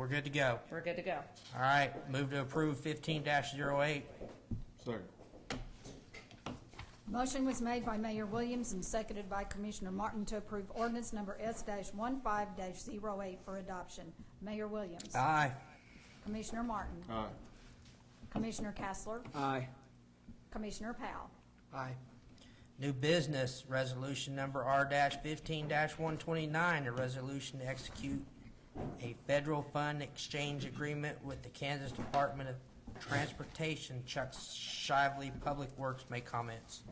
we're good to go. We're good to go. All right, move to approve 15-08. Second. Motion was made by Mayor Williams and seconded by Commissioner Martin to approve ordinance number S-15-08 for adoption. Mayor Williams. Aye. Commissioner Martin. Aye. Commissioner Castler. Aye. Commissioner Powell. Aye. New business, resolution number R-15-129, a resolution to execute a federal fund exchange agreement with the Kansas Department of Transportation. Chuck Shively, Public Works, make comments.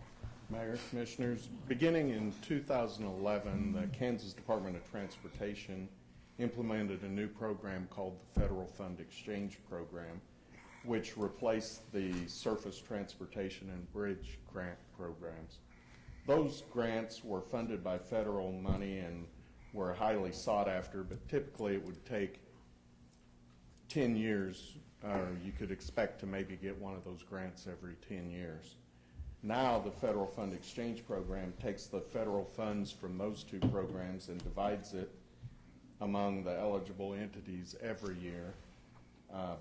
Mayor, Commissioners, beginning in 2011, the Kansas Department of Transportation implemented a new program called the Federal Fund Exchange Program, which replaced the Surface Transportation and Bridge Grant programs. Those grants were funded by federal money and were highly sought after, but typically it would take 10 years, or you could expect to maybe get one of those grants every 10 years. Now the Federal Fund Exchange Program takes the federal funds from those two programs and divides it among the eligible entities every year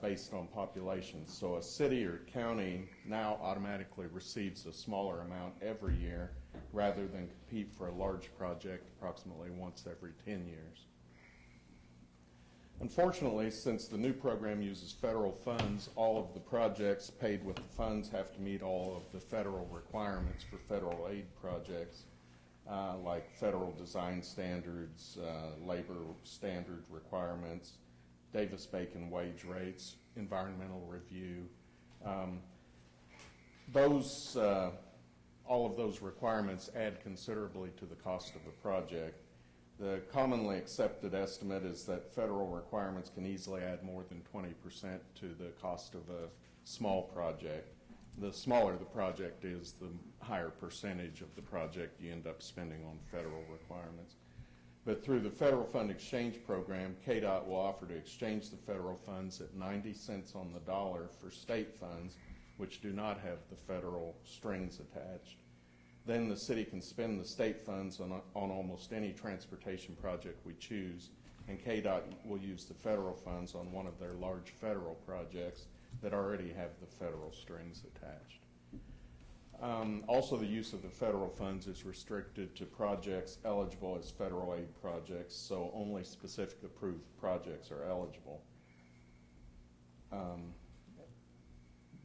based on population. So a city or county now automatically receives a smaller amount every year rather than compete for a large project approximately once every 10 years. Unfortunately, since the new program uses federal funds, all of the projects paid with the funds have to meet all of the federal requirements for federal aid projects, like federal design standards, labor standard requirements, Davis-Bacon wage rates, environmental review. All of those requirements add considerably to the cost of a project. The commonly accepted estimate is that federal requirements can easily add more than 20% to the cost of a small project. The smaller the project is, the higher percentage of the project you end up spending on federal requirements. But through the Federal Fund Exchange Program, KDOT will offer to exchange the federal funds at 90 cents on the dollar for state funds, which do not have the federal strings attached. Then the city can spend the state funds on almost any transportation project we choose, and KDOT will use the federal funds on one of their large federal projects that already have the federal strings attached. Also, the use of the federal funds is restricted to projects eligible as federal aid projects, so only specific approved projects are eligible.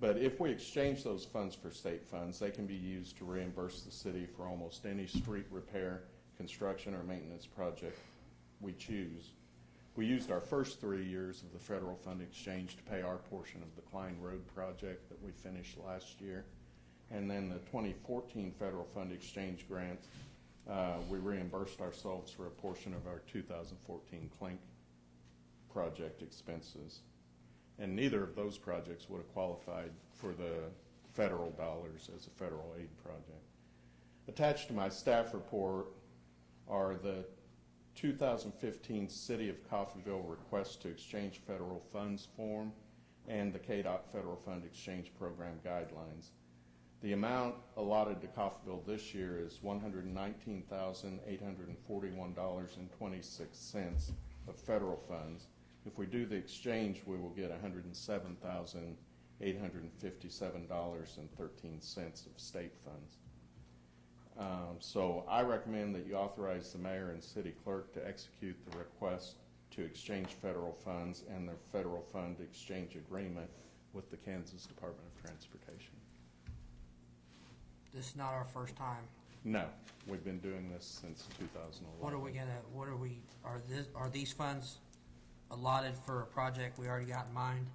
But if we exchange those funds for state funds, they can be used to reimburse the city for almost any street repair, construction, or maintenance project we choose. We used our first 3 years of the Federal Fund Exchange to pay our portion of the Klein Road project that we finished last year. And then the 2014 Federal Fund Exchange grant, we reimbursed ourselves for a portion of our 2014 Clink project expenses. And neither of those projects would have qualified for the federal dollars as a federal aid project. Attached to my staff report are the 2015 City of Coffeyville request to exchange federal funds form and the KDOT Federal Fund Exchange Program guidelines. The amount allotted to Coffeyville this year is $119,841.26 of federal funds. If we do the exchange, we will get $107,857.13 of state funds. So I recommend that you authorize the mayor and city clerk to execute the request to exchange federal funds and the federal fund exchange agreement with the Kansas Department of Transportation. This is not our first time. No, we've been doing this since 2011. Are these funds allotted for a project we already got in mind?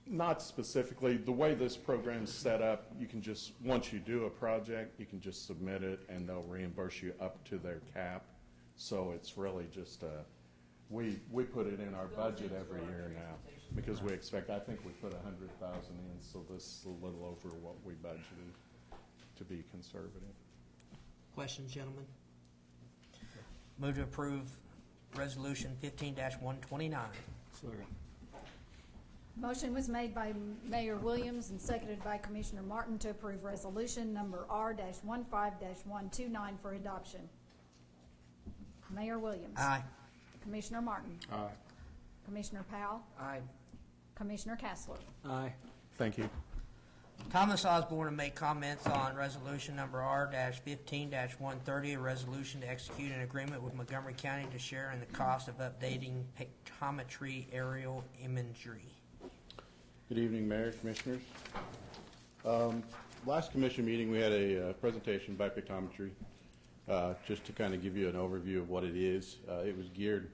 Not specifically. The way this program's set up, you can just, once you do a project, you can just submit it and they'll reimburse you up to their cap. So it's really just we put it in our budget every year now because we expect, I think we put $100,000 in, so this is a little over what we budgeted to be conservative. Questions, gentlemen? Move to approve Resolution 15-129. Second. Motion was made by Mayor Williams and seconded by Commissioner Martin to approve resolution number R-15-129 for adoption. Mayor Williams. Aye. Commissioner Martin. Aye. Commissioner Powell, Aye. Commissioner Castler. Aye. Thank you. Thomas Osborne to make comments on resolution number R-15-130, a resolution to execute an agreement with Montgomery County to share in the cost of updating pictometry aerial imagery. Good evening, Mayor, Commissioners. Last commission meeting, we had a presentation by Pictometry, just to kind of give you an overview of what it is. It was geared,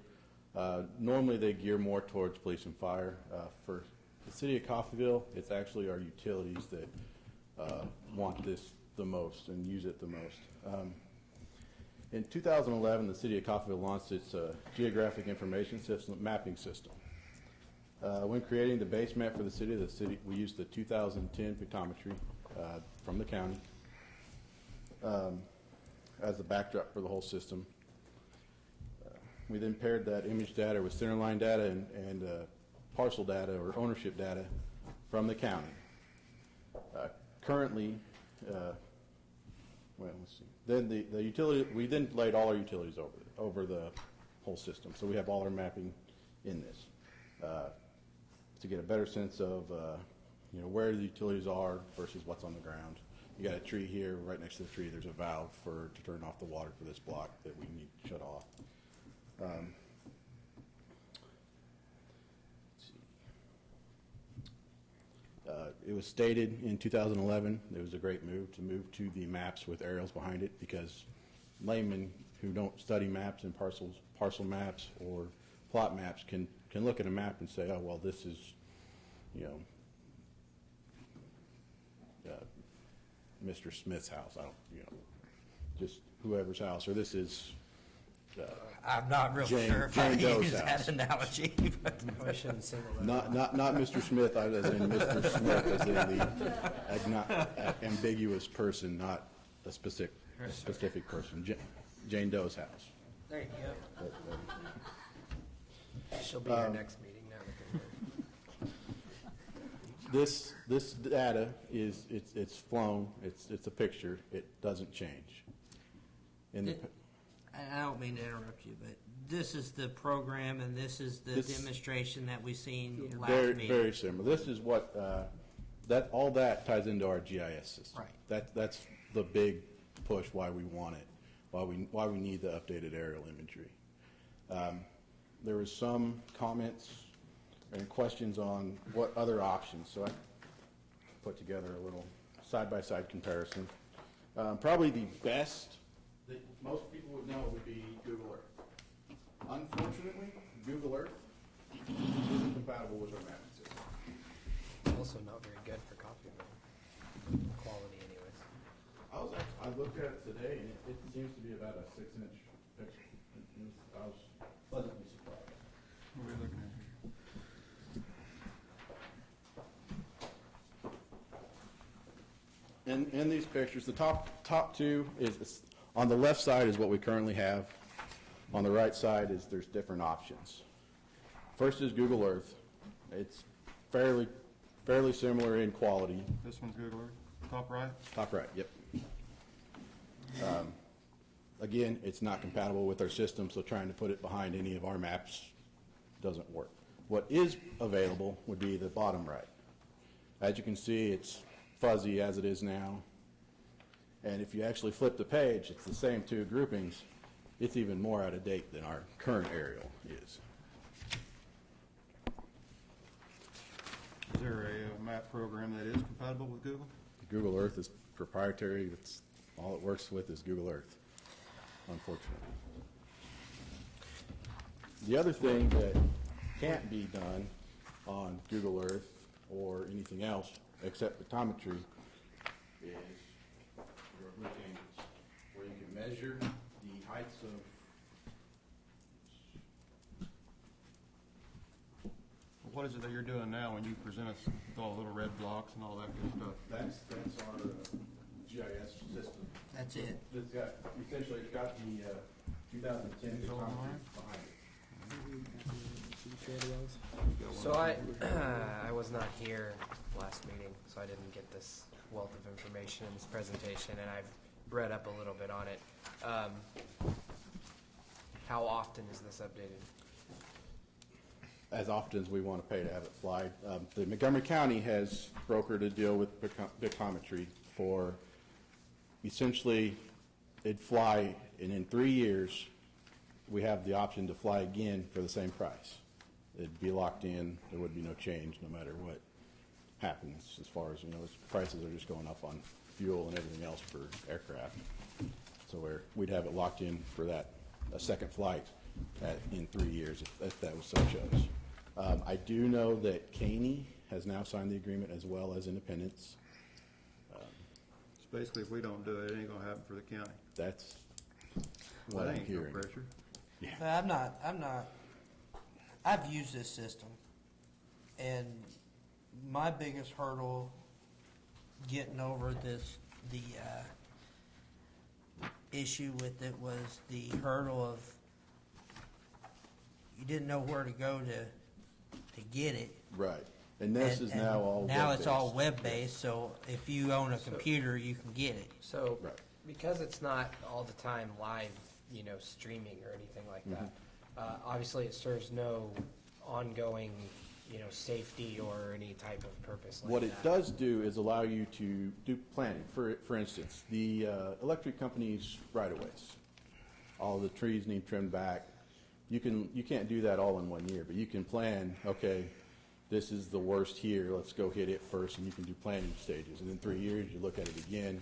normally they gear more towards police and fire. For the city of Coffeyville, it's actually our utilities that want this the most and use it the most. In 2011, the city of Coffeyville launched its geographic information system, mapping system. When creating the base map for the city, we used the 2010 pictometry from the county as the backdrop for the whole system. We then paired that image data with centerline data and parcel data or ownership data from the county. Currently, well, let's see. Then the utility, we then laid all our utilities over the whole system. So we have all our mapping in this. To get a better sense of where the utilities are versus what's on the ground. You got a tree here, right next to the tree there's a valve to turn off the water for this block that we need to shut off. Let's see. It was stated in 2011 it was a great move to the maps with aerials behind it, because laymen who don't study maps and parcel maps or plot maps can look at a map and say, oh, well, this is, Mr. Smith's house. I don't, just whoever's house, or this is I'm not real Jane- sure if I Jane Doe's use that house. analogy. But I shouldn't single that. not Mr. Smith, as in Mr. Smith, as in the ambiguous person, not a specific person. Jane Doe's house. there you go. She'll be here next meeting now. This data it's flown. It's a picture. It doesn't change. I don't mean to interrupt you, but this is the program and this is the This- demonstration that we seen last Very, meeting. very similar. This is what, all that ties into our GIS system. Right. That's the big push why we want it, why we need the updated aerial imagery. There was some comments and questions on what other options, so I put together a little side-by-side comparison. Probably the best that most people would know would be Google Earth. Unfortunately, Google Earth isn't compatible with our mapping system. It's also not very good for copy quality anyways. I looked at it today, and it seems to be about a 6-inch picture. I was pleasantly surprised. What are we looking at here? In these pictures, the top two is, on the left side is what we currently have. On the right side is there's different options. First is Google Earth. It's fairly similar in quality. This one's Google Earth, top right. Top right, yep. Again, it's not compatible with our system, so trying to put it behind any of our maps doesn't work. What is available would be the bottom right. As you can see, it's fuzzy as it is now. And if you actually flip the page, it's the same two groupings. It's even more out of date than our current aerial is. Is there a map program that is compatible with Google? Google Earth is proprietary. That's all it works with is Google Earth, unfortunately. The other thing that can't be done on Google Earth or anything else except photometry is your roof angles, where you can measure the heights of What is it that you're doing now when you present us with all the little red blocks and all that good stuff? that's our GIS system. That's it. It's got, essentially, it's got the 2010 photometry behind it. So I was not here last meeting, so I didn't get this wealth of information in this presentation, and I've read up a little bit on it. How often is this updated? as often as we want to pay to have it fly. The Montgomery County has brokered a deal with Pictometry for essentially it'd fly, and in 3 years, we have the option to fly again for the same price. It'd be locked in. There would be no change no matter what happens as far as, prices are just going up on fuel and everything else for aircraft. So we'd have it locked in for a second flight in 3 years if that was so chose. I do know that Caney has now signed the agreement as well as Independence. So basically, if we don't do it, it ain't gonna happen for the county. That's what That I'm ain't no hearing. pressure. But I've used this system, and my biggest hurdle getting over the issue with it was the hurdle of you didn't know where to go to get it. Right. And this is And now all now it's all web-based. web-based, so if you own a computer, you can get it. So, Right. because it's not all the time live, streaming or anything like that, obviously it serves no ongoing, safety or any type of purpose like What that. it does do is allow you to do planning. For instance, the electric companies right-of-ways. All the trees need trimmed back. You can't do that all in 1 year, but you can plan, okay, this is the worst here, let's go hit it first, and you can do planning stages. And in 3 years, you look at it again.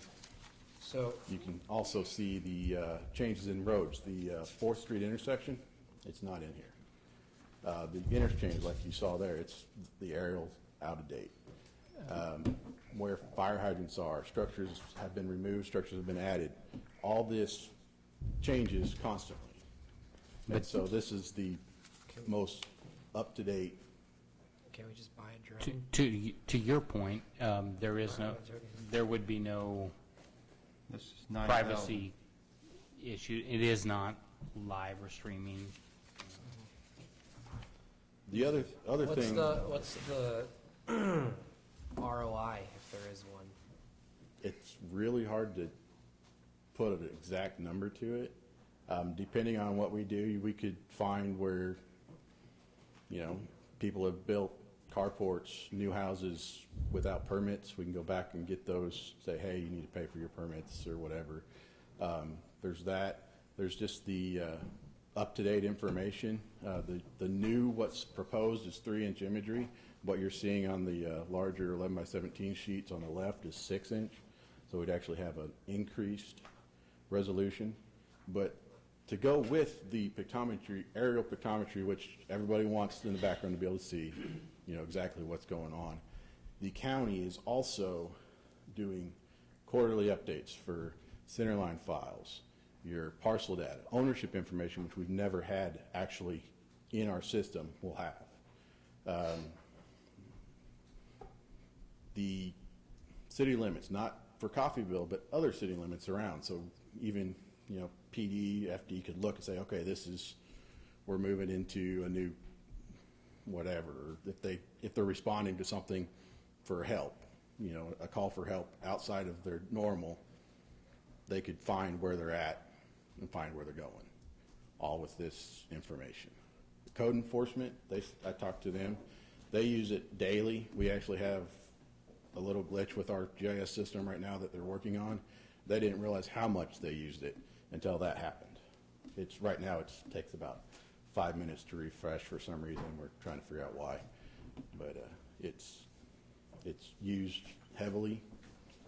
So, You can also see the changes in roads. The 4th Street intersection, it's not in here. The interchange, like you saw there, it's the aerial's out of date. Where fire hydrants are, structures have been removed, structures have been added. All this changes constantly. And so this is the most up-to-date. can we just buy a drone? To your point, there would be no This is 9,000. privacy issue. It is not live or streaming. The other thing. What's the ROI, if there is one? It's really hard to put an exact number to it. Depending on what we do, we could find where, people have built carports, new houses without permits. We can go back and get those, say, hey, you need to pay for your permits or whatever. There's that. There's just the up-to-date information. The new, what's proposed is 3-inch imagery. What you're seeing on the larger 11 by 17 sheets on the left is 6-inch. So we'd actually have an increased resolution. But to go with the pictometry, aerial pictometry, which everybody wants in the background to be able to see, exactly what's going on, the county is also doing quarterly updates for centerline files, your parcel data, ownership information, which we've never had actually in our system, will have. The city limits, not for Coffeyville, but other city limits around. So even, PD, FD could look and say, okay, we're moving into a new whatever. Or if they're responding to something for help, a call for help outside of their normal, they could find where they're at and find where they're going, all with this information. The code enforcement, I talked to them. They use it daily. We actually have a little glitch with our GIS system right now that they're working on. They didn't realize how much they used it until that happened. Right now it takes about 5 minutes to refresh for some reason. We're trying to figure out why. But it's used heavily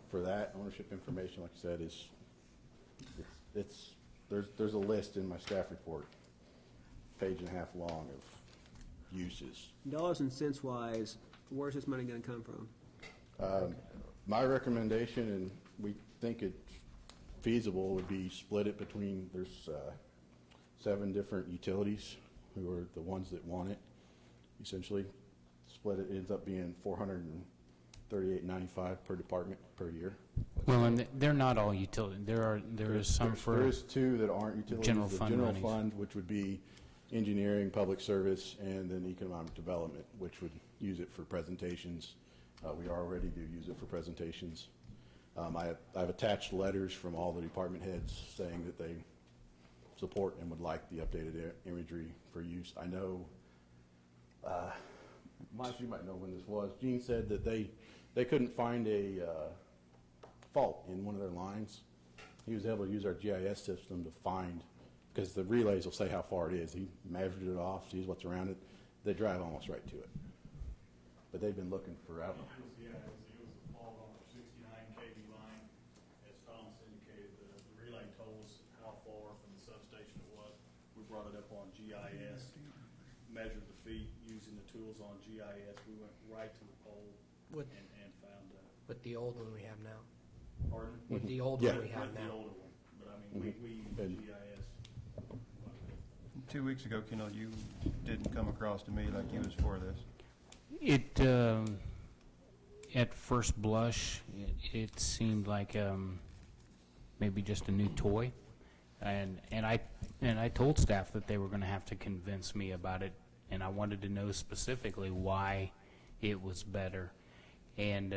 for that. Ownership information, like I said, there's a list in my staff report, 1.5 pages long of uses. Dollars and cents wise, where's this money going to come from? My recommendation, and we think it's feasible, would be split it between, there's 7 different utilities who are the ones that want it. Essentially, split it ends up being $438.95 per department per year. Well, and they're not all utility. There is some There is 2 that aren't utilities. general The fund general monies. fund, which would be engineering, public service, and then economic development, which would use it for presentations. We already do use it for presentations. I've attached letters from all the department heads saying that they support and would like the updated imagery for use. I know Mike, you might know when this was. Gene said that they couldn't find a fault in one of their lines. He was able to use our GIS system to find, because the relays will say how far it is. He measured it off, sees what's around it. They drive almost right to it. But they've been looking forever. It was a fault on our 69 kV line. As Thomas indicated, the relay told us how far from the substation it was. We brought it up on GIS, measured the feet using the tools on GIS. We went right to the pole With- and found With the old one we have now. pardon? With the old Yeah. one we have With the now. older one, but I mean, we use And- GIS. 2 weeks ago, Kendall, you didn't come across to me like you was for this. It, at first blush, it seemed like maybe just a new toy, and I told staff that they were going to have to convince me about it, and I wanted to know specifically why it was better, and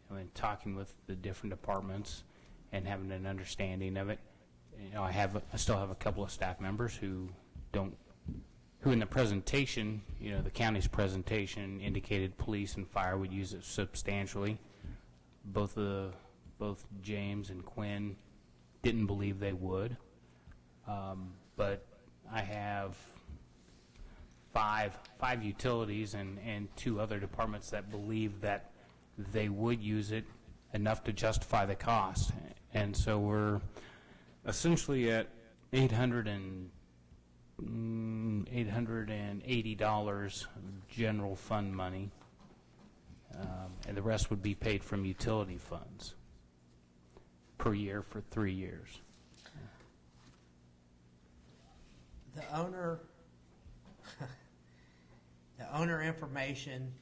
when talking with the different departments and having an understanding of it, I still have a couple of staff members who in the presentation, the county's presentation indicated police and fire would use it substantially. Both James and Quinn didn't believe they would. But I have five utilities and 2 other departments that believe that they would use it enough to justify the cost. And so we're essentially at $880 general fund money, and the rest would be paid from utility funds per year for 3 years. The owner, the owner information,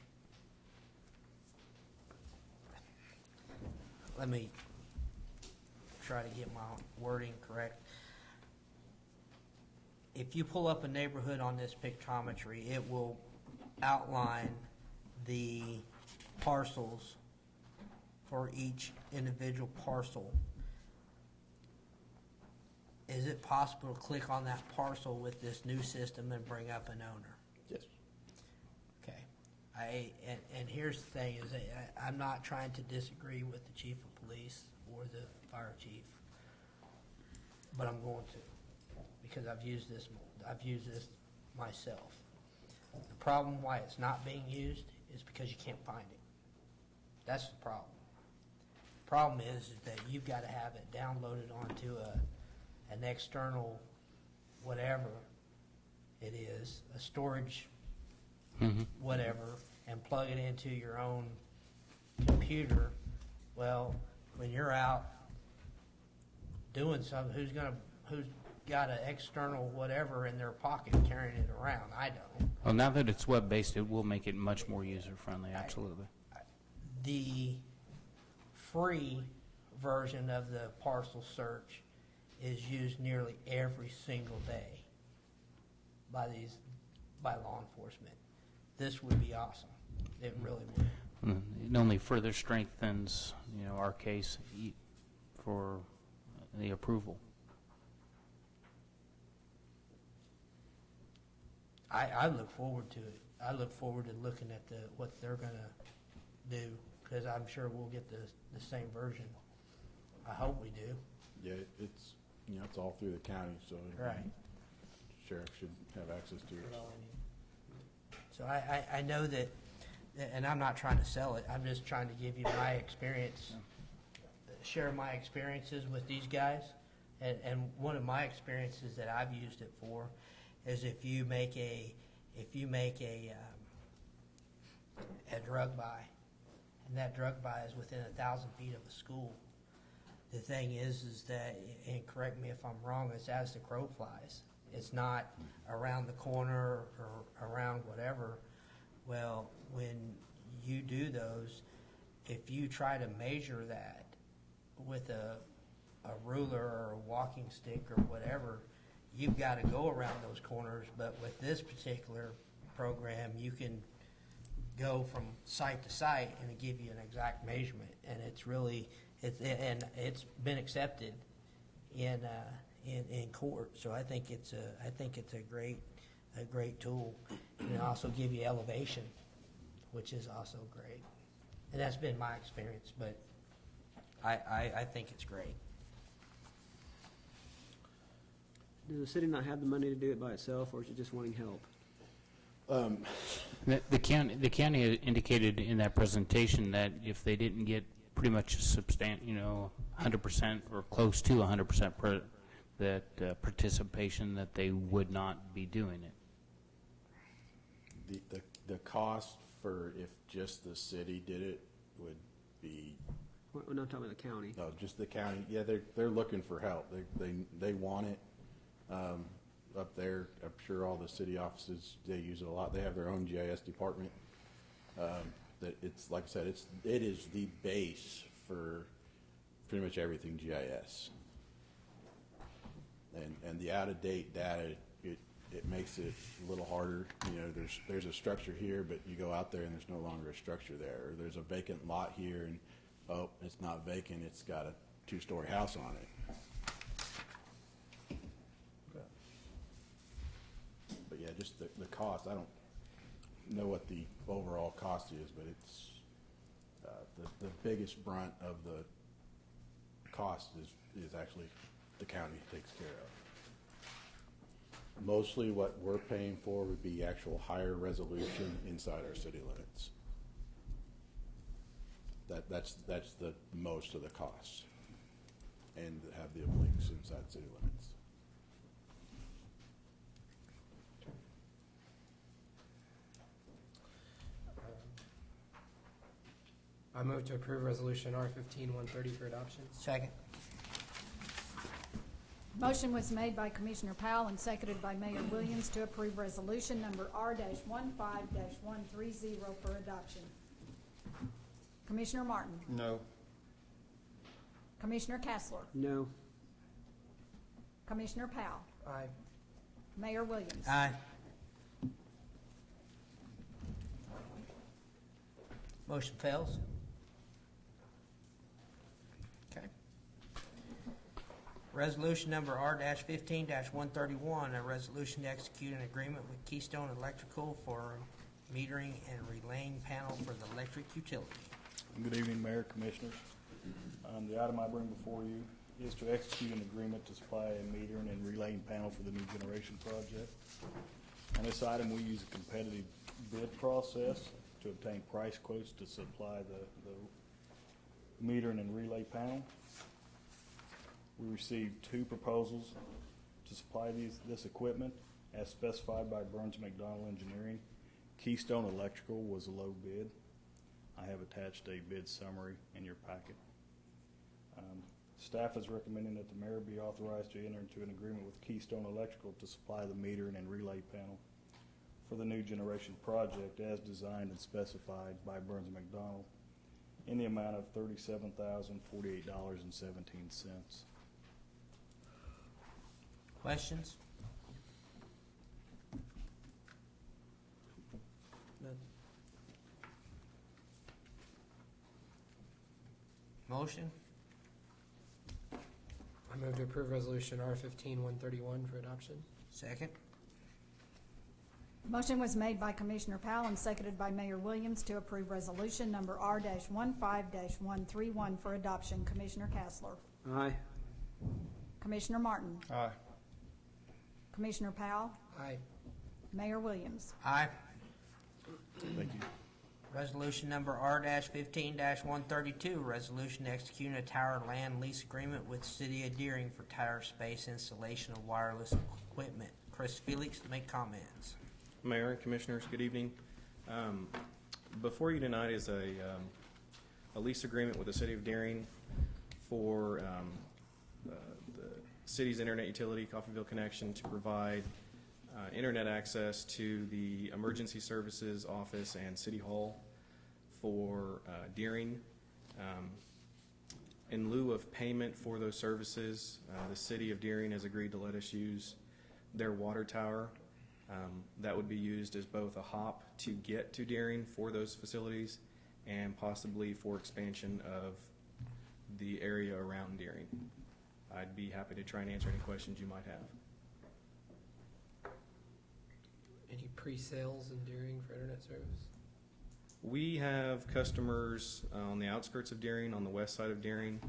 let me try to get my wording correct. If you pull up a neighborhood on this pictometry, it will outline the parcels for each individual parcel. Is it possible to click on that parcel with this new system and bring up an owner? Yes. Okay. And here's the thing, is that I'm not trying to disagree with the chief of police or the fire chief, but I'm going to, because I've used this myself. The problem why it's not being used is because you can't find it. That's the problem. The problem is that you've got to have it downloaded onto an external whatever it is, a storage whatever, and plug it into your own computer. Well, when you're out doing something, who's got an external whatever in their pocket carrying it around? I don't. Well, now that it's web-based, it will make it much more user-friendly, absolutely. The free version of the parcel search is used nearly every single day by law enforcement. This would be awesome. It really would. It only further strengthens, our case for the approval. I look forward to it. I look forward to looking at what they're going to do, because I'm sure we'll get the same version. I hope we do. Yeah, it's all through the county, so Right. sheriff should have access to it. So I know that, and I'm not trying to sell it, I'm just trying to give you my experience, share my experiences with these guys. And one of my experiences that I've used it for is if you make a drug buy, and that drug buy is within 1,000 feet of a school. The thing is that, and correct me if I'm wrong, it's as the crow flies. It's not around the corner or around whatever. Well, when you do those, if you try to measure that with a ruler or a walking stick or whatever, you've got to go around those corners. But with this particular program, you can go from site to site and it give you an exact measurement, and it's been accepted in court. So I think it's a great a great tool. And it also give you elevation, which is also great. And that's been my experience, but I think it's great. Does the city not have the money to do it by itself, or is it just wanting help? The county indicated in that presentation that if they didn't get pretty much 100% or close to 100% participation, that they would not be doing it. The cost for if just the city did it would be, We're not talking about the county. no, just the county. Yeah, they're looking for help. They want it. Up there, I'm sure all the city offices, they use it a lot. They have their own GIS department. That it's, like I said, it is the base for pretty much everything GIS. And the out-of-date data, it makes it a little harder. You know, there's a structure here, but you go out there and there's no longer a structure there. Or there's a vacant lot here, and oh, it's not vacant. It's got a 2-story house on it. But yeah, just the cost. I don't know what the overall cost is, but it's the biggest brunt of the cost is actually the county takes care of. Mostly what we're paying for would be actual higher resolution inside our city limits. That's the most of the costs, and have the links inside city limits. I move to approve Resolution R-15-130 for adoption. Second. Motion was made by Commissioner Powell and seconded by Mayor Williams to approve resolution number R-15-130 for adoption. Commissioner Martin? No. Commissioner Castler? No. Commissioner Powell? Aye. Mayor Williams? Aye. Motion fails. Okay. Resolution number R-15-131, a resolution to execute an agreement with Keystone Electrical for metering and relaying panel for the electric utility. Good evening, Mayor, Commissioners. The item I bring before you is to execute an agreement to supply a metering and relaying panel for the new generation project. On this item, we use a competitive bid process to obtain price quotes to supply the metering and relay panel. We received 2 proposals to supply this equipment as specified by Burns McDonnell Engineering. Keystone Electrical was a low bid. I have attached a bid summary in your packet. Staff is recommending that the mayor be authorized to enter into an agreement with Keystone Electrical to supply the metering and relay panel for the new generation project as designed and specified by Burns McDonnell in the amount of $37,048.17. Questions? Motion? I move to approve Resolution R-15-131 for adoption. Second. Motion was made by Commissioner Powell and seconded by Mayor Williams to approve resolution number R-15-131 for adoption. Commissioner Castler? Aye. Commissioner Martin? Aye. Commissioner Powell? Aye. Mayor Williams? Aye. Thank you. Resolution number R-15-132, resolution executing a tower land lease agreement with City of Deering for tower space installation of wireless equipment. Chris Felix to make comments. Mayor and Commissioners, good evening. Before you tonight is a lease agreement with the City of Deering for the city's internet utility, Coffeyville Connection, to provide internet access to the Emergency Services Office and City Hall for Deering. In lieu of payment for those services, the City of Deering has agreed to let us use their water tower. That would be used as both a hop to get to Deering for those facilities and possibly for expansion of the area around Deering. I'd be happy to try and answer any questions you might have. Any pre-sales in Deering for internet service? We have customers on the outskirts of Deering, on the west side of Deering.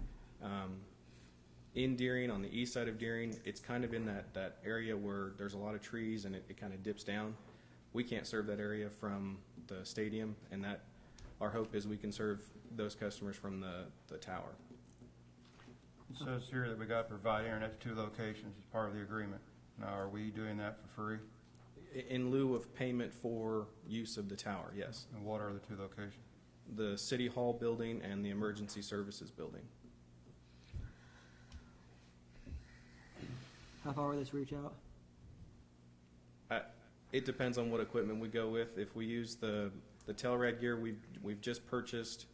In Deering, on the east side of Deering, it's kind of in that area where there's a lot of trees and it kind of dips down. We can't serve that area from the stadium, and that our hope is we can serve those customers from the tower. It says here that we got to provide internet to 2 locations as part of the agreement. Now, are we doing that for free? In lieu of payment for use of the tower, yes. And what are the 2 locations? The City Hall building and the Emergency Services building. How far will this reach out? It depends on what equipment we go with. If we use the Telrad gear, we've just purchased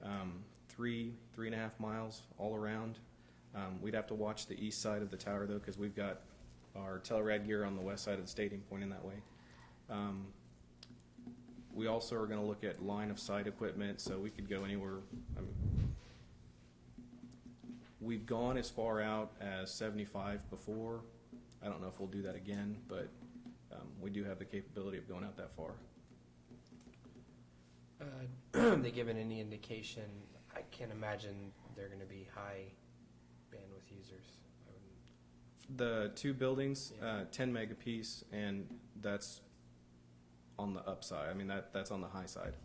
3.5 miles all around. We'd have to watch the east side of the tower though, because we've got our Telrad gear on the west side of the stadium pointing that way. We also are going to look at line of sight equipment, so we could go anywhere. We've gone as far out as 75 before. I don't know if we'll do that again, but we do have the capability of going out that far. Have they given any indication? I can't imagine they're going to be high bandwidth users. The 2 buildings, Yeah. 10 meg apiece, and that's on the upside. I mean, that's on the high side.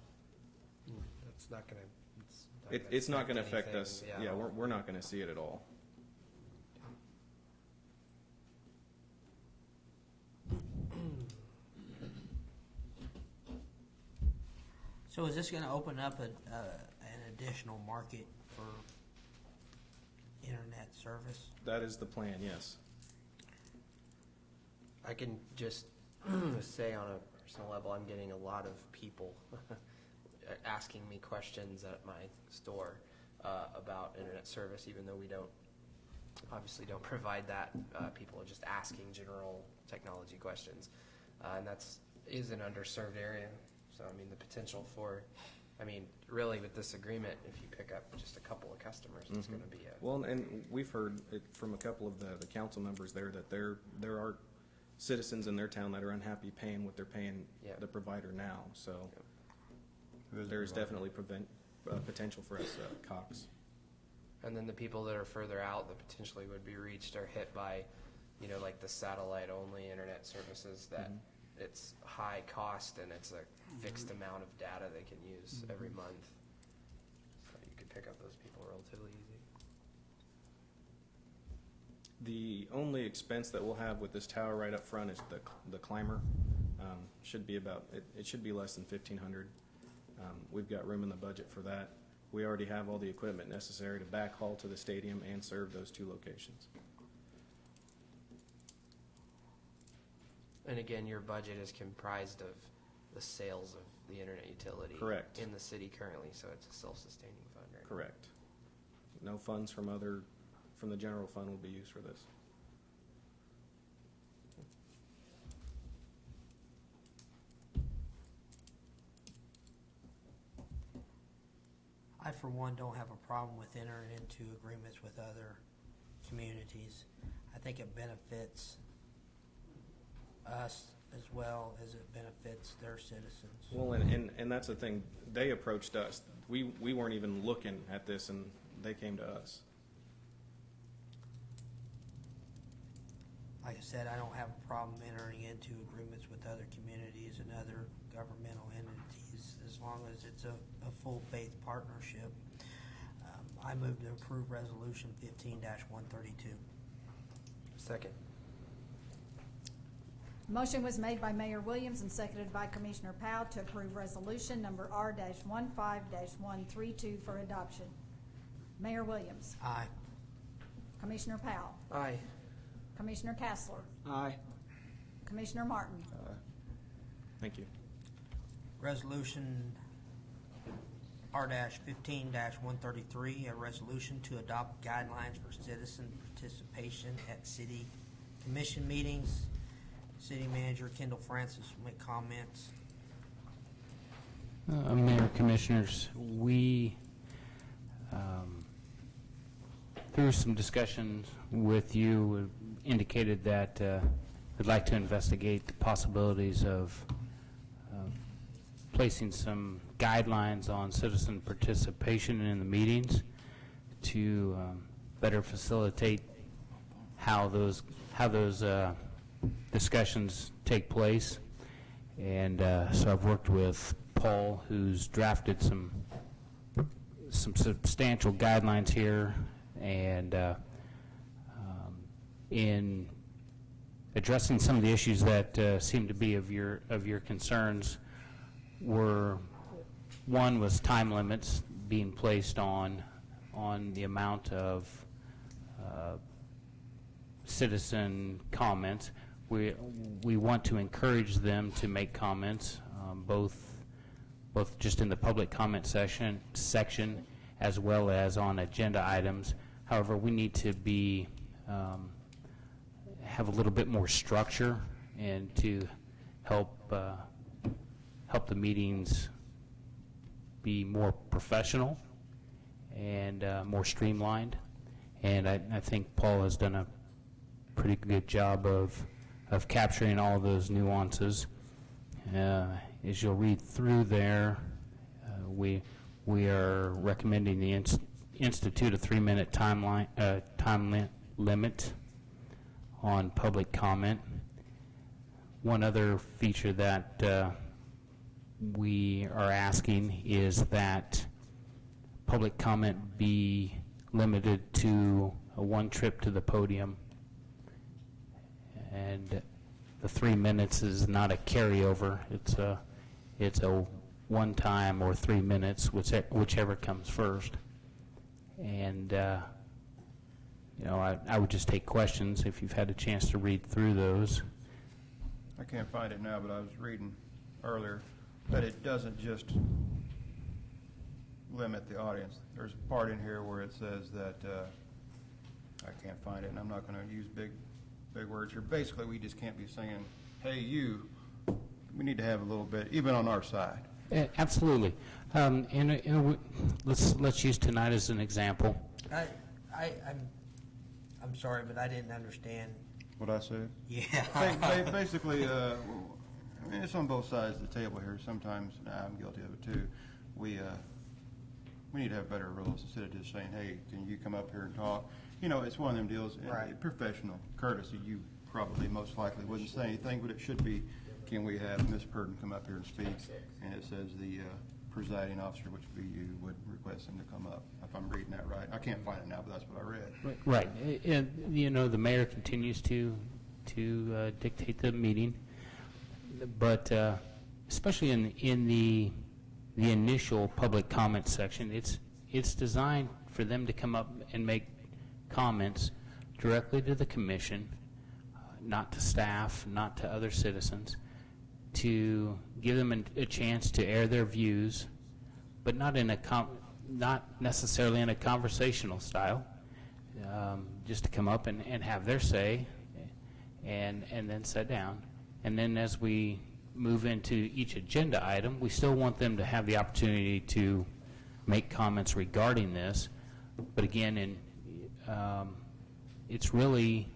That's not going to. It's not going to affect us. anything, Yeah, we're not going to see it at all. So is this gonna open up an additional market for internet service? That is the plan, yes. I can just say on a personal level, I'm getting a lot of people asking me questions at my store about internet service, even though we obviously don't provide that. People are just asking general technology questions, and is an underserved area. So I mean, the potential for, really with this agreement, if you pick up just a couple of customers, it's going to be a. Well, and we've heard it from a couple of the council members there that there are citizens in their town that are unhappy paying what they're paying the provider now. So there's definitely potential for us, Cox. And then the people that are further out that potentially would be reached are hit by, like the satellite-only internet services that it's high cost and it's a fixed amount of data they can use every month. So you could pick up those people relatively easy. The only expense that we'll have with this tower right up front is the climber. Should be it should be less than $1,500. We've got room in the budget for that. We already have all the equipment necessary to backhaul to the stadium and serve those 2 locations. And again, your budget is comprised of the sales of the internet utility Correct. in the city currently, so it's a self-sustaining fund, right? Correct. No funds from the general fund will be used for this. I, for one, don't have a problem with entering into agreements with other communities. I think it benefits us as well as it benefits their citizens. Well, and that's the thing. They approached us. We weren't even looking at this, and they came to us. Like I said, I don't have a problem entering into agreements with other communities and other governmental entities as long as it's a full faith partnership. I move to approve resolution 15-132. Second. Motion was made by Mayor Williams and seconded by Commissioner Powell to approve resolution number R-15-132 for adoption. Mayor Williams. Aye. Commissioner Powell. Aye. Commissioner Castler. Aye. Commissioner Martin. Thank you. Resolution R-15-133, a resolution to adopt guidelines for citizen participation at city commission meetings. City Manager Kendall Francis will make comments. Mayor, Commissioners, we, through some discussions with you, indicated that would like to investigate the possibilities of placing some guidelines on citizen participation in the meetings to better facilitate how those discussions take place. And so I've worked with Paul, who's drafted some substantial guidelines here, and in addressing some of the issues that seem to be of your concerns, one was time limits being placed on the amount of citizen comments. We want to encourage them to make comments, both just in the public comment section as well as on agenda items. However, we need to have a little bit more structure and to help the meetings be more professional and more streamlined. And I think Paul has done a pretty good job of capturing all of those nuances. As you'll read through there, we are recommending the institute a 3-minute time limit on public comment. One other feature that we are asking is that public comment be limited to one trip to the podium, and the 3 minutes is not a carryover. It's a one time or 3 minutes, whichever comes first. And I would just take questions if you've had a chance to read through those. I can't find it now, but I was reading earlier that it doesn't just limit the audience. There's a part in here where it says that, I can't find it, and I'm not going to use big words here. Basically, we just can't be saying, hey, you. We need to have a little bit, even on our side. Absolutely. Let's use tonight as an example. I'm sorry, but I didn't understand. What I said? Yeah. Basically, I mean, it's on both sides of the table here. Sometimes, I'm guilty of it too. We need to have better rules instead of just saying, hey, can you come up here and talk? It's one of them deals, Right. Professional courtesy. You probably most likely wouldn't say anything, but it should be, can we have Ms. Purdon come up here and speak? And it says the presiding officer, which would be you, would request him to come up, if I'm reading that right. I can't find it now, but that's what I read. Right. And, the mayor continues to dictate the meeting, but especially in the initial public comment section, it's designed for them to come up and make comments directly to the commission, not to staff, not to other citizens, to give them a chance to air their views, but not necessarily in a conversational style, just to come up and have their say, and then sit down. And then as we move into each agenda item, we still want them to have the opportunity to make comments regarding this, but again, it's really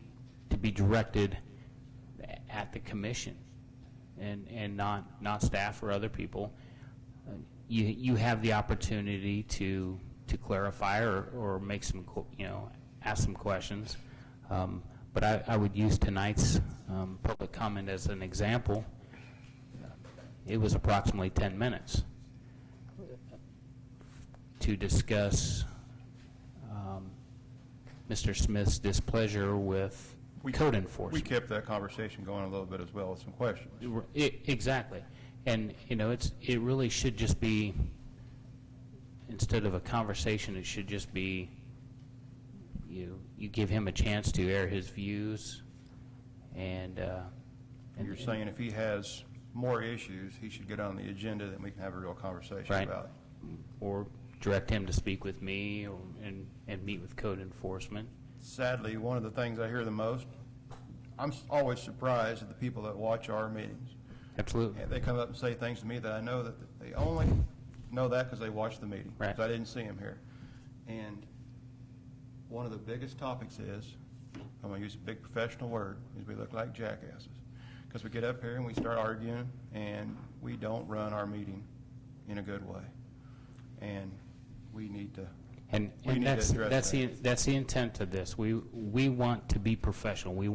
to be directed at the commission and not staff or other people. You have the opportunity to clarify or make some, ask some questions. But I would use tonight's public comment as an example. It was approximately 10 minutes to discuss Mr. Smith's displeasure with code enforcement. We kept that conversation going a little bit as well with some questions. Exactly. And, it really should just be, instead of a conversation, it should just be you give him a chance to air his views, and You're saying if he has more issues, he should get on the agenda, then we can have a real conversation Right. about it. or direct him to speak with me and meet with code enforcement. Sadly, one of the things I hear the most, I'm always surprised at the people that watch our meetings. Absolutely. And they come up and say things to me that I know that they only know that because they watched the meeting. Right. Because I didn't see them here. And one of the biggest topics is I'm gonna use a big professional word, is we look like jackasses. Because we get up here and we start arguing, and we don't run our meeting in a good way. And we need to, And we need to that's, address that. that's the intent of this. We want to be professional. We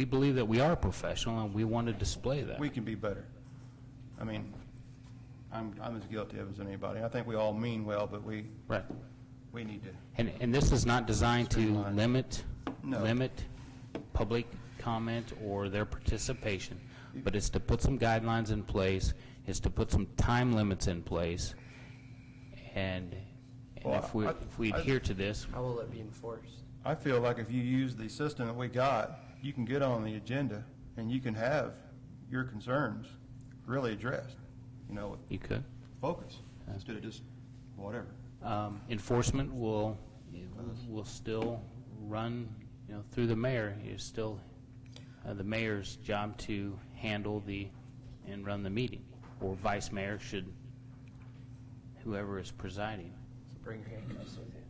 believe that we are professional, and we want to display that. We can be better. I mean, I'm as guilty of as anybody. I think we all mean well, but we Right. need to. And this is not designed to Streamline. limit public comment or their participation, but it's to put some guidelines in place, it's to put some time limits in place, and Well, if we adhere to this, How will it be enforced? I feel like if you use the system that we got, you can get on the agenda and you can have your concerns really addressed, with you could. focus, instead of just whatever. Enforcement will still run, through the mayor. It's still the mayor's job to handle and run the meeting, or vice mayor should, whoever is presiding. So bring your handcuffs with you.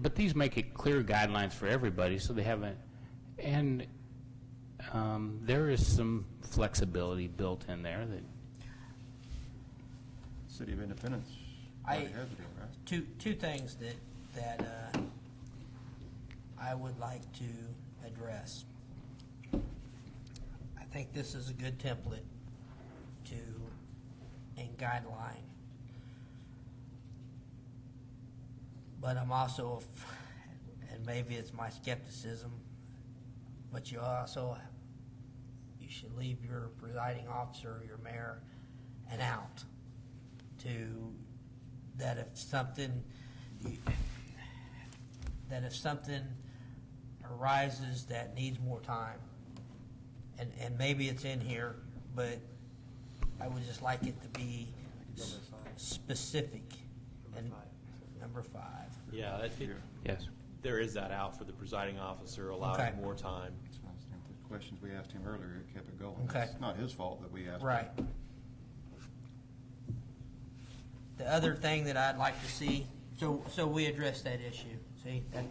But these make it clear guidelines for everybody, so they haven't, and there is some flexibility built in there that, City of Independence I- already has a deal, right? Two things that I would like to address. I think this is a good template and guideline. But I'm also, and maybe it's my skepticism, but you should leave your presiding officer or your mayor an out that if something arises that needs more time, and maybe it's in here, but I would just like it to be specific. And number 5. Yeah, yes. there is that out for the presiding officer, Okay. allowing more time. That's what I was thinking. The questions we asked him earlier, it kept it going. Okay. It's not his fault that we asked. him. Right. The other thing that I'd like to see, so we addressed that issue. See, that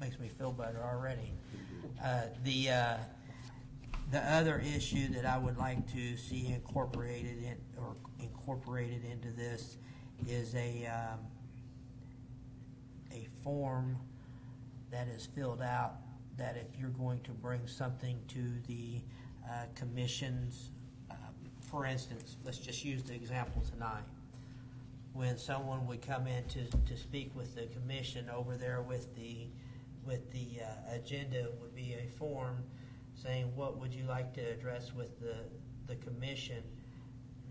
makes me feel better already. The other issue that I would like to see incorporated into this is a form that is filled out, that if you're going to bring something to the commissions, for instance, let's just use the example tonight. When someone would come in to speak with the commission, over there with the agenda would be a form saying, what would you like to address with the commission?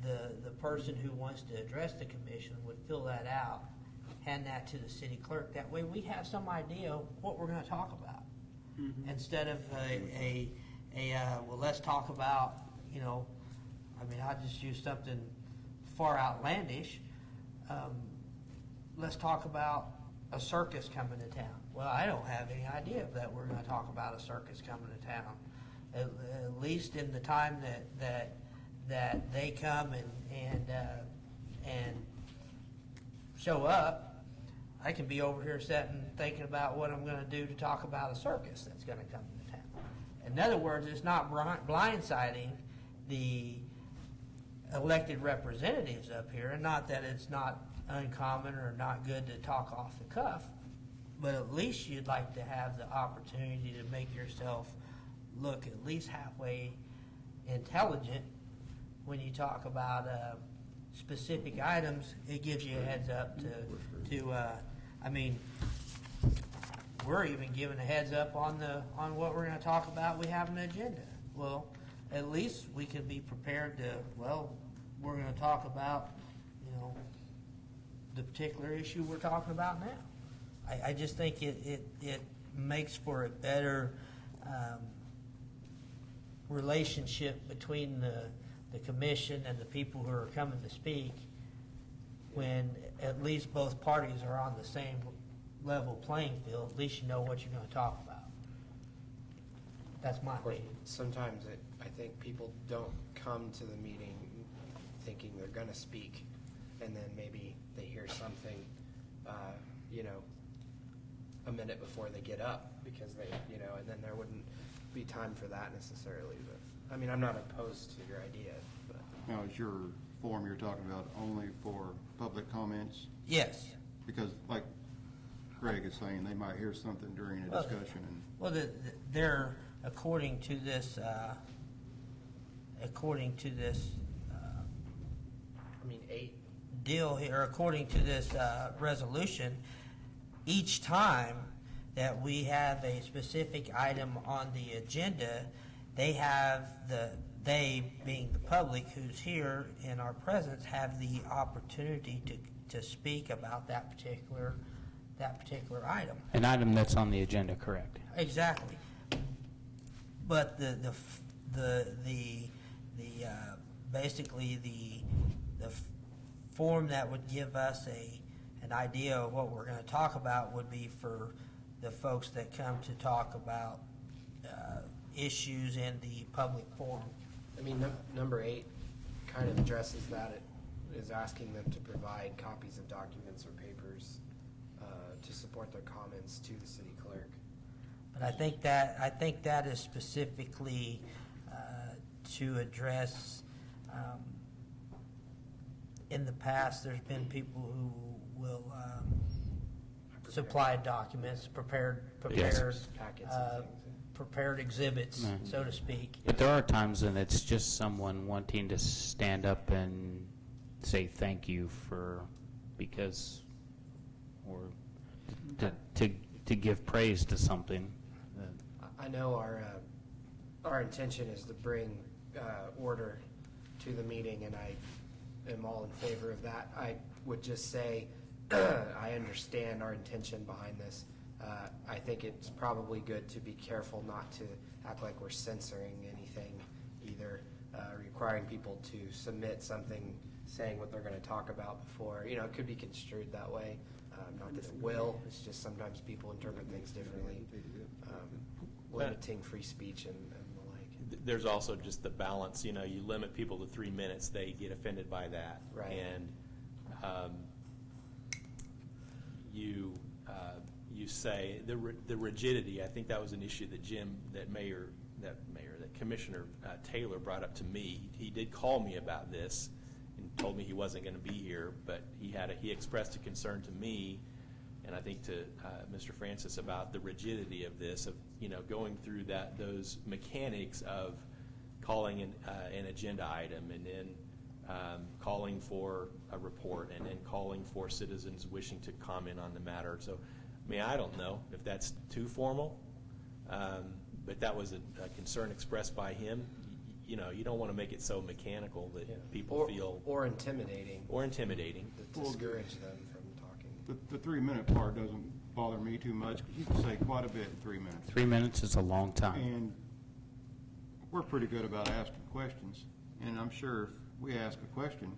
The person who wants to address the commission would fill that out, hand that to the city clerk. That way we have some idea what we're going to talk about. Mm-hmm. Instead of well, let's talk about, I'll just use something far outlandish. Let's talk about a circus coming to town. Well, I don't have any idea that we're going to talk about a circus coming to town. At least in the time that they come and show up, I can be over here sitting thinking about what I'm going to do to talk about a circus that's going to come to town. In other words, it's not blindsiding the elected representatives up here, and not that it's not uncommon or not good to talk off the cuff, but at least you'd like to have the opportunity to make yourself look at least halfway intelligent when you talk about specific items. It gives you a heads up we're even given a heads up on what we're going to talk about. We have an agenda. Well, at least we can be prepared to, we're going to talk about, the particular issue we're talking about now. I just think it makes for a better relationship between the commission and the people who are coming to speak, when at least both parties are on the same level playing field. At least you know what you're going to talk about. That's my opinion. Sometimes I think people don't come to the meeting thinking they're going to speak, and then maybe they hear something, a minute before they get up, because they, and then there wouldn't be time for that necessarily, but, I mean, I'm not opposed to your idea, but. Now, is your form you're talking about only for public comments? Yes. Because like Greg is saying, they might hear something during a Well, discussion and. Well, they're, according to this, I mean, 8. deal here, according to this resolution, each time that we have a specific item on the agenda, they being the public who's here in our presence, have the opportunity to speak about that particular item. An item that's on the agenda, correct? Exactly. But basically the form that would give us an idea of what we're going to talk about would be for the folks that come to talk about issues in the public forum. I mean, number 8 kind of addresses that. It is asking them to provide copies of documents or papers to support their comments to the city clerk. But I think that is specifically to address. In the past, there's been people who will supply documents, prepared Packets and things. prepared exhibits, so to speak. But there are times when it's just someone wanting to stand up and say thank you because, or to give praise to something. I know our intention is to bring order to the meeting, and I am all in favor of that. I would just say I understand our intention behind this. I think it's probably good to be careful not to act like we're censoring anything, either requiring people to submit something saying what they're going to talk about before. It could be construed that way. Not that it will. It's just sometimes people interpret things differently, limiting free speech and the like. There's also just the balance, you limit people to 3 minutes, they get offended by that. Right. And you say, the rigidity, I think that was an issue that Commissioner Taylor brought up to me. He did call me about this and told me he wasn't going to be here, but he expressed a concern to me, and I think to Mr. Francis, about the rigidity of this, of going through those mechanics of calling an agenda item, and then calling for a report, and then calling for citizens wishing to comment on the matter. So, I don't know if that's too formal, but that was a concern expressed by him. You don't want to make it so mechanical that people feel... Or intimidating. Or intimidating. To discourage them from talking. The 3-minute part doesn't bother me too much, because you can say quite a bit in 3 minutes. 3 minutes is a long time. And we're pretty good about asking questions, and I'm sure if we ask a question,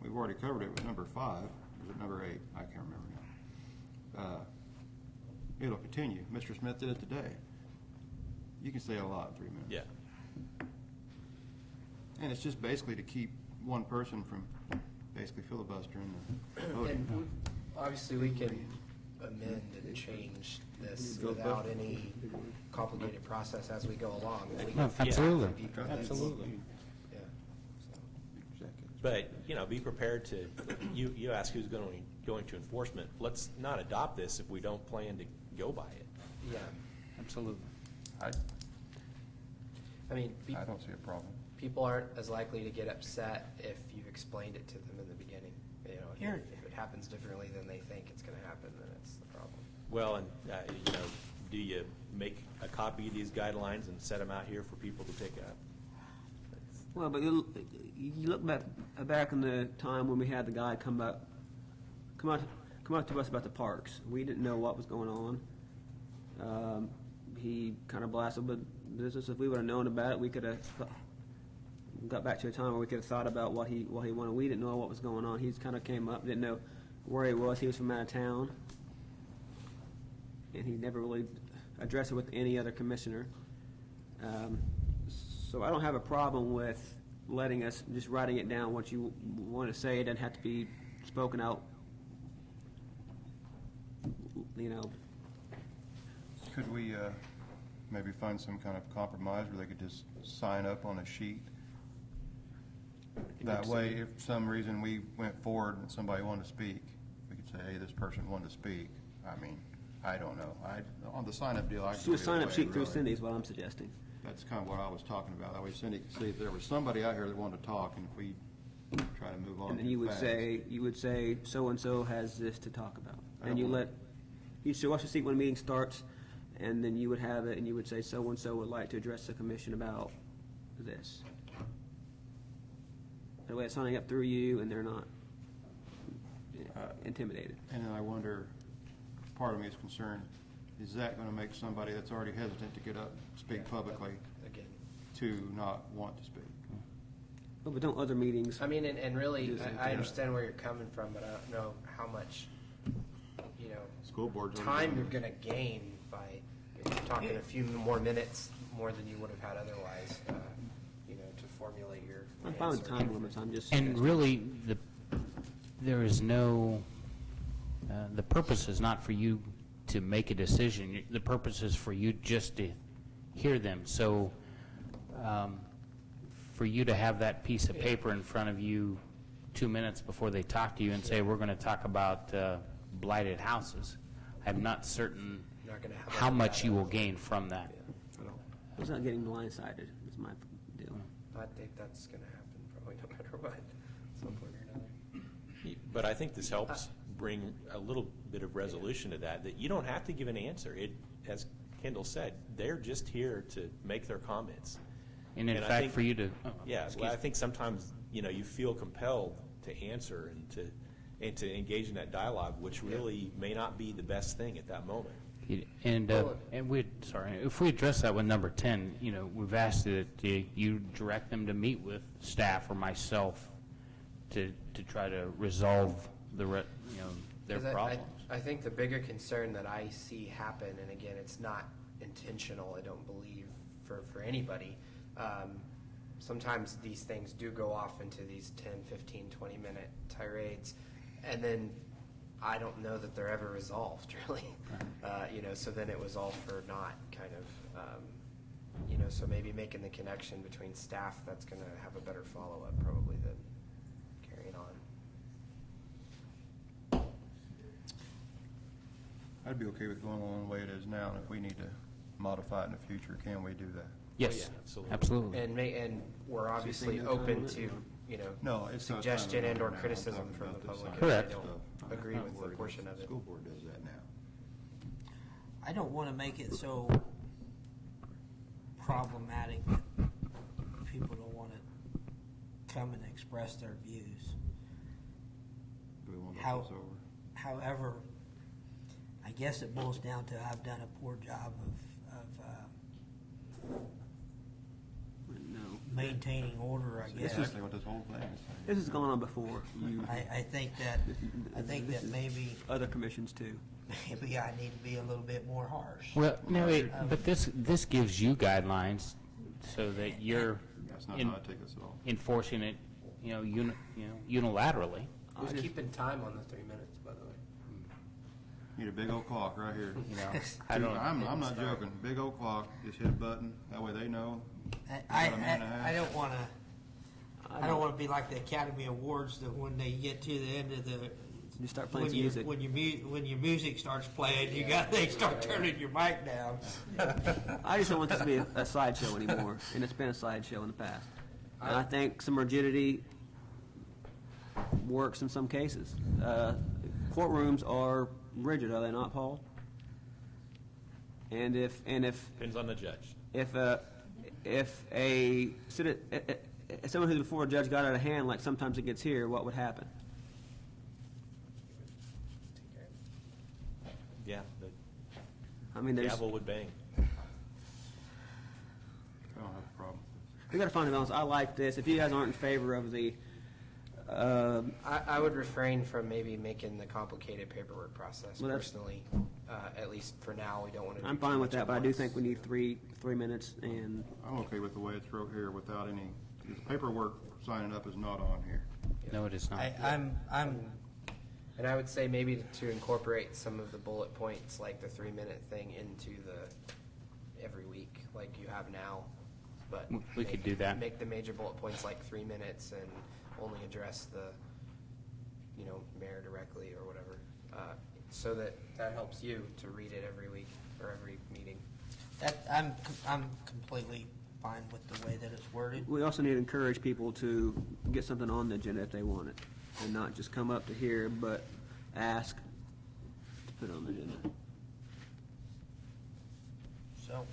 we've already covered it with number 5, is it number 8? I can't remember now. It'll continue. Mr. Smith did it today. You can say a lot in 3 minutes. Yeah. And it's just basically to keep one person from basically filibustering the voting. And obviously, we can amend and change this without any complicated process as we go along. We No, can- absolutely. Absolutely. Yeah. So. But, be prepared to, you ask who's going to enforcement. Let's not adopt this if we don't plan to go by it. Yeah. Absolutely. I mean, I don't see a problem. people aren't as likely to get upset if you've explained it to them in the beginning. Here- If it happens differently than they think it's going to happen, then it's the problem. Well, and, do you make a copy of these guidelines and set them out here for people to pick up? Well, but you look back in the time when we had the guy come up to us about the parks. We didn't know what was going on. He kind of blasted the business. If we would have known about it, we could have got back to a time where we could have thought about what he wanted. We didn't know what was going on. He just kind of came up, didn't know where he was. He was from out of town, and he never really addressed it with any other commissioner. So I don't have a problem with letting us, just writing it down, what you want to say. It doesn't have to be spoken out, Could we maybe find some kind of compromise where they could just sign up on a sheet? That way, if for some reason we went forward and somebody wanted to speak, we could say, hey, this person wanted to speak. I mean, I don't know. On the sign-up deal, I could Do a give it sign-up away, sheet through really. Cindy is what I'm suggesting. That's kind of what I was talking about. That way Cindy could see if there was somebody out here that wanted to talk, and if we try to move on And then too you would fast. say, so-and-so has this to talk about. I And you don't let, you show us a seat when the meeting starts, and then you would have it, and you would say, so-and-so would like to address the commission about this. That way it's signing up through you, and they're not intimidated. And then I wonder, part of me is concerned, is that going to make somebody that's already hesitant to get up and speak publicly Again. to not want to speak? Oh, but don't other meetings, I mean, and really, Just like I that. understand where you're coming from, but I don't know how much, you know, School boards. time you're gonna gain by, if you're talking a few more minutes, more than you would have had otherwise, you know, to formulate your I'm fine with answer. time limits, I'm just. And really, there is no, the purpose is not for you to make a decision. The purpose is for you just to hear them. So for you to have that piece of paper in front of you 2 minutes before they talk to you and say, we're going to talk about blighted houses, I'm not certain Not gonna have how all much that you will out. gain from that. It's not getting blindsided, is my deal. I think that's gonna happen probably no matter what, at some point or another. But I think this helps bring a little bit of resolution to that, that you don't have to give an answer. It, as Kendall said, they're just here to make their comments. And in And I fact, think- for you to, Yeah, excuse well, I me. think sometimes, you know, you feel compelled to answer and to engage in that dialogue, which really may not be the best thing at that moment. And if we address that with number 10, you know, we've asked that you direct them to meet with staff or myself to try to resolve their 'Cause problems. I think the bigger concern that I see happen, and again, it's not intentional, I don't believe, for anybody. Sometimes these things do go off into these 10, 15, 20-minute tirades, and then I don't know that they're ever resolved, really. You know, so then it was all for naught, kind of. You know, so maybe making the connection between staff, that's going to have a better follow-up probably than carrying on. I'd be okay with going along the way it is now, and if we need to modify it in the future, can we do that? Yes, Oh, yeah, absolutely. And we're obviously no time open limit? to, you know, No, it's not suggestion time and or limit now. I'm criticism talking from the about this public. sign Correct. If they don't stuff. agree I'm not with the worried portion if of the it. School board does that now. I don't want to make it so problematic that people don't want to come and express their views. Do we want to How- look this over? However, I guess it boils down to I've done a poor job of No. maintaining order, I That's guess. exactly what this whole thing is saying. This has gone on before. You, I think that maybe other commissions too. I need to be a little bit more harsh. Well, no, but this gives you guidelines so that you're That's not in- how I take this at all. enforcing it, unilaterally. Who's keeping time on the 3 minutes, by the way? Need a big old clock right here. I don't. I'm not joking. Big old clock, just hit a button, that way they know. I About a minute and a half. I don't want to. I don't want to be like the Academy Awards that when they get to the end of the You start playing some music. when your music starts playing, they start turning your mic down. I just don't want this to be a sideshow anymore, and it's been a sideshow in the past. And I think some rigidity works in some cases. Courtrooms are rigid, are they not, Paul? And if Depends on the judge. if someone who's before a judge got out of hand, like sometimes it gets here, what would happen? Yeah, I mean, the there's gavel would bang. I don't have a problem. we got to find a balance. I like this. If you guys aren't in favor of the I would refrain from maybe making the complicated paperwork process Well, that's- personally. At least for now, we don't want to. I'm fine with that, but I do think we need three minutes, and I'm okay with the way it's wrote here without any, the paperwork signing up is not on here. No, it is not. I'm And I would say maybe to incorporate some of the bullet points, like the 3-minute thing, into the every week, like you have now. But We could do that. Make the major bullet points like 3 minutes and only address the, mayor directly or whatever, so that helps you to read it every week or every meeting. I'm completely fine with the way that it's worded. We also need to encourage people to get something on the agenda if they want it, and not just come up to here, but ask to put it on the agenda. So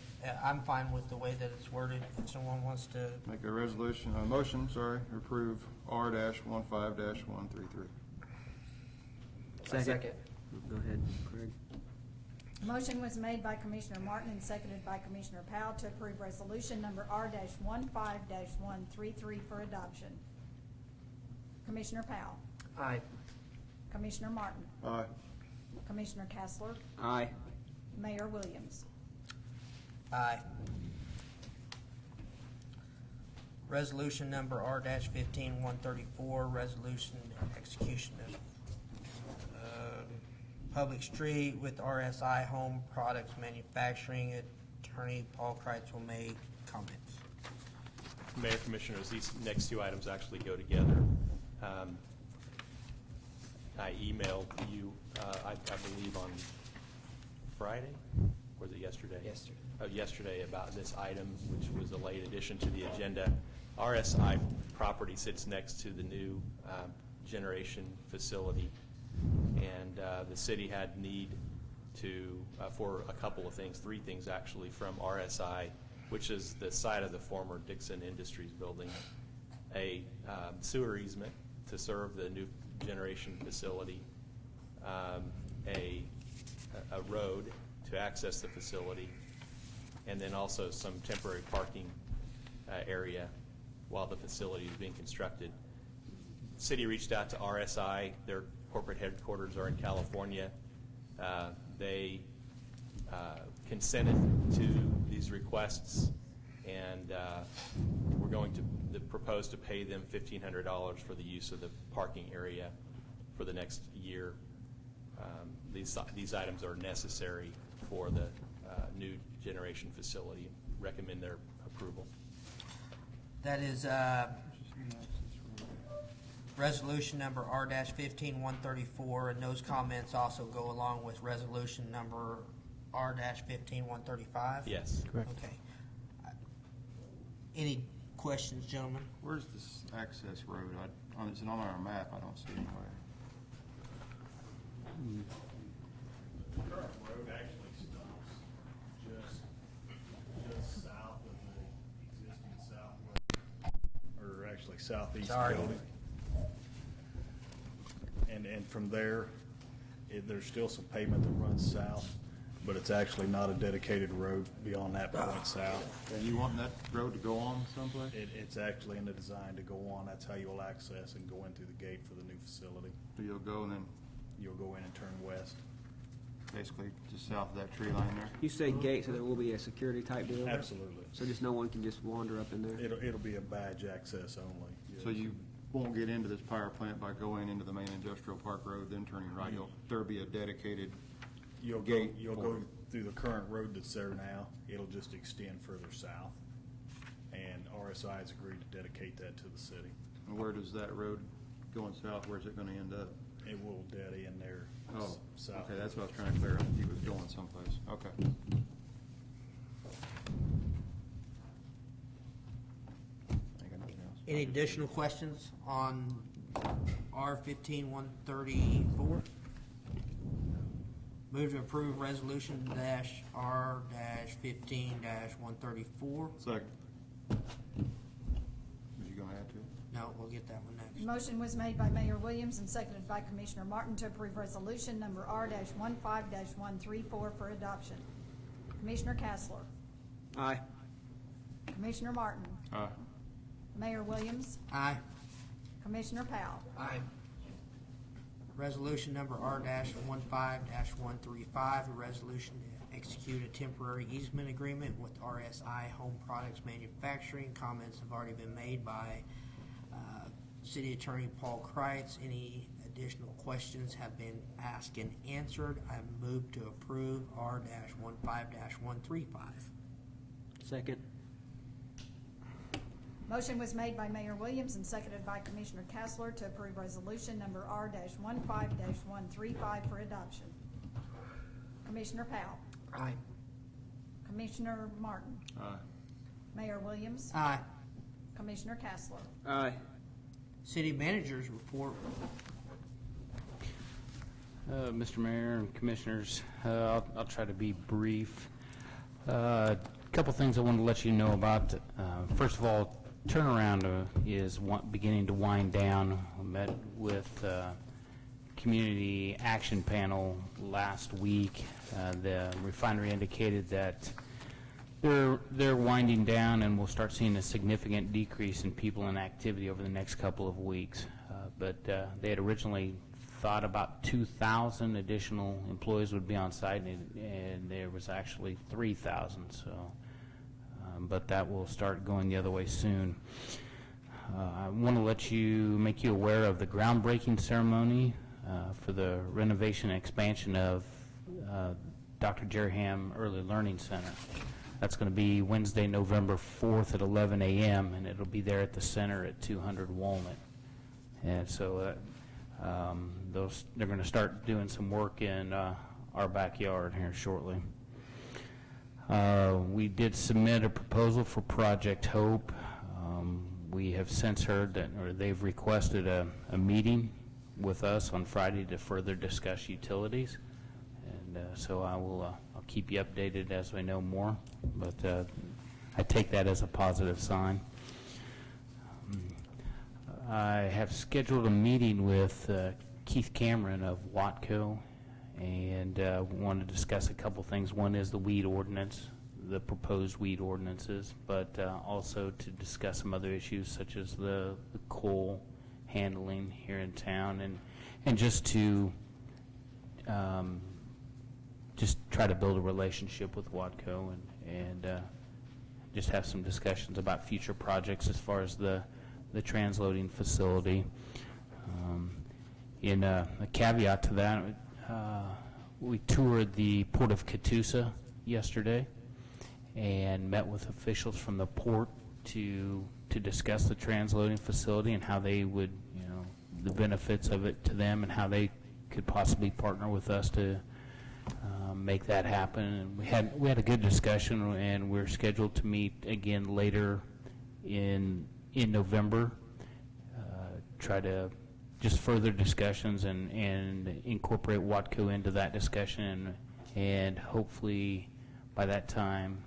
I'm fine with the way that it's worded. If someone wants to, Make a motion, to approve R-15-133. Second. Go ahead, Craig. Motion was made by Commissioner Martin and seconded by Commissioner Powell to approve resolution number R-15-133 for adoption. Commissioner Powell. Aye. Commissioner Martin. Aye. Commissioner Kessler. Aye. Mayor Williams. aye. Resolution number R-15-134, resolution execution of public street with RSI Home Products Manufacturing. Attorney Paul Kreitz will make comments. Mayor, Commissioners, these next two items actually go together. I emailed you, I believe on Friday, or was it yesterday? Yesterday about this item, which was a late addition to the agenda. RSI property sits next to the new generation facility, and the city had need to, for a couple of things, 3 things actually, from RSI, which is the site of the former Dixon Industries building, a sewer easement to serve the new generation facility, a road to access the facility, and then also some temporary parking area while the facility is being constructed. The city reached out to RSI. Their corporate headquarters are in California. They consented to these requests, and we're going to propose to pay them $1,500 for the use of the parking area for the next year. These items are necessary for the new generation facility. Recommend their approval. That is resolution number R-15-134, and those comments also go along with resolution number R-15-135? Yes. Correct. Okay. Any questions, gentlemen? Where's this access road? It's not on our map. I don't see it anywhere. The current road actually stops just south of the existing southwest, or actually southeast Sorry. building. And from there, there's still some pavement that runs south, but it's actually not a dedicated road beyond that point south. And you want that road to go on someplace? It's actually in the design to go on. That's how you'll access and go in through the gate for the new facility. So you'll go and then You'll go in and turn west. basically just south of that tree line there? You say gate, so there will be a security type deal? Absolutely. So just no one can just wander up in there? It'll be a badge access only. So you won't get into this power plant by going into the main industrial park road, then turning right. There'll be a dedicated You'll gate go for it. through the current road that's there now. It'll just extend further south. And RSI has agreed to dedicate that to the city. And where does that road going south, where's it gonna end up? It will dead end there. Oh, south. okay, that's what I was trying to clear up, if he was going someplace. Okay. I got nothing else. Any additional questions on R-15-134? Move to approve resolution R-15-134. Second. Was you gonna add to it? No, we'll get that one next. Motion was made by Mayor Williams and seconded by Commissioner Martin to approve resolution number R-15-134 for adoption. Commissioner Kessler. Aye. Commissioner Martin. Aye. Mayor Williams. Aye. Commissioner Powell. Aye. Resolution number R-15-135, a resolution to execute a temporary easement agreement with RSI Home Products Manufacturing. Comments have already been made by City Attorney Paul Kreitz. Any additional questions have been asked and answered. I move to approve R-15-135. Second. Motion was made by Mayor Williams and seconded by Commissioner Castler to approve resolution number R-15-135 for adoption. Commissioner Powell. Aye. Commissioner Martin. Aye. Mayor Williams. Aye. Commissioner Castler. Aye. City managers report. Mr. Mayor and Commissioners, I'll try to be brief. A couple things I want to let you know about. First of all, turnaround is beginning to wind down. I met with Community Action Panel last week. The refinery indicated that they're winding down, and we'll start seeing a significant decrease in people and activity over the next couple of weeks. But they had originally thought about 2,000 additional employees would be on site, and there was actually 3,000. So, but that will start going the other way soon. I want to make you aware of the groundbreaking ceremony for the renovation and expansion of Dr. Jerry Ham Early Learning Center. That's going to be Wednesday, November 4th at 11 a.m., and it'll be there at the center at 200 Walnut. And so they're going to start doing some work in our backyard here shortly. We did submit a proposal for Project Hope. We have since heard that, or they've requested a meeting with us on Friday to further discuss utilities. And so I'll keep you updated as we know more, but I take that as a positive sign. I have scheduled a meeting with Keith Cameron of Watco, and want to discuss a couple things. One is the weed ordinance, the proposed weed ordinances, but also to discuss some other issues such as the coal handling here in town, and just to just try to build a relationship with Watco and just have some discussions about future projects as far as the transloading facility. In a caveat to that, we toured the Port of Catoosa yesterday and met with officials from the port to discuss the transloading facility and how they would, the benefits of it to them and how they could possibly partner with us to make that happen. And we had a good discussion, and we're scheduled to meet again later in November, try to just further discussions and incorporate Watco into that discussion, and hopefully by that time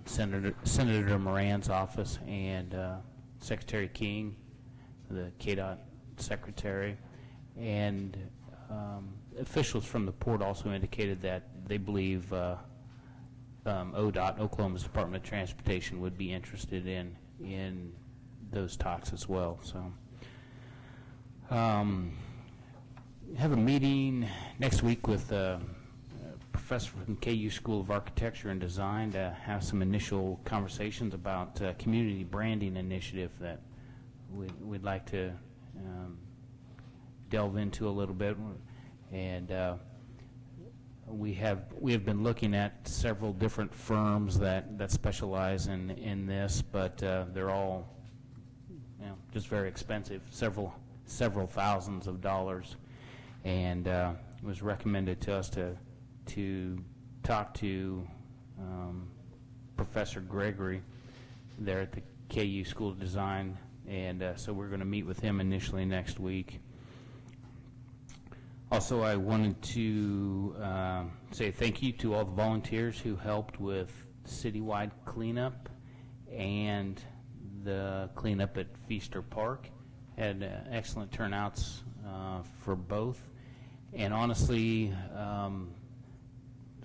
Senator Moran's office and Secretary King, the KDOT secretary, and officials from the port also indicated that they believe ODOT, Oklahoma's Department of Transportation, would be interested in those talks as well. So have a meeting next week with a professor from KU School of Architecture and Design to have some initial conversations about community branding initiative that we'd like to delve into a little bit. And we have been looking at several different firms that specialize in this, but they're all just very expensive, several thousands of dollars. And it was recommended to us to talk to Professor Gregory there at the KU School of Design, and so we're going to meet with him initially next week. Also, I wanted to say thank you to all the volunteers who helped with citywide cleanup and the cleanup at Feaster Park. Had excellent turnouts for both, and honestly,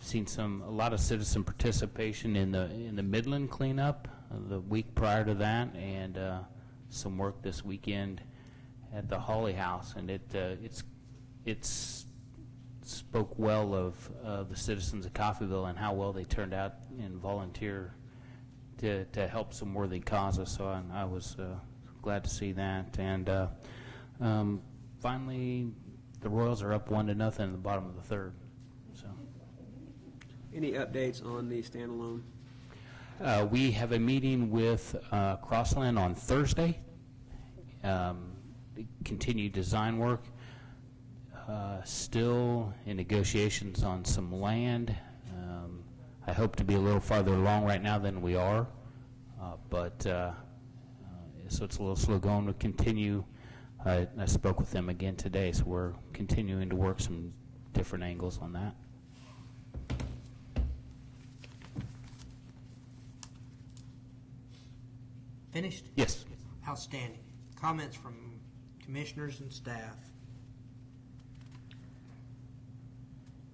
seen a lot of citizen participation in the Midland cleanup the week prior to that, and some work this weekend at the Holly House, and it's spoke well of the citizens of Coffeyville and how well they turned out and volunteer to help some worthy causes. So I was glad to see that. And finally, the Royals are up 1-0 in the bottom of the third. So Any updates on the standalone? we have a meeting with Crossland on Thursday. Continued design work. Still in negotiations on some land. I hope to be a little farther along right now than we are, but so it's a little slow going. We'll continue. I spoke with them again today, so we're continuing to work some different angles on that. Finished? Yes. Outstanding. Comments from commissioners and staff?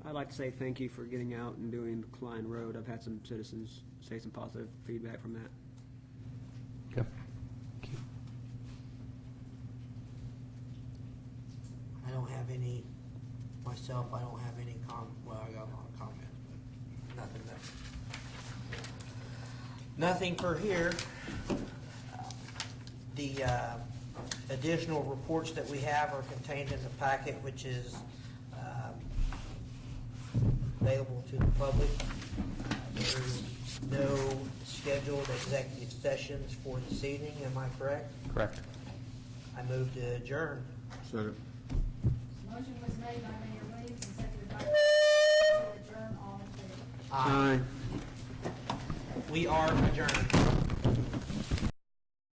I'd like to say thank you for getting out and doing Klein Road. I've had some citizens say some positive feedback from that. Okay. I don't have any, myself, I don't have any well, I got a lot of comments, but nothing there. Nothing for here. The additional reports that we have are contained in the packet, which is available to the public. There's no scheduled executive sessions for this evening, am I correct? Correct. I move to adjourn. Second. Motion was made by Mayor Williams and seconded by to adjourn. All in favor? Aye. We are adjourned.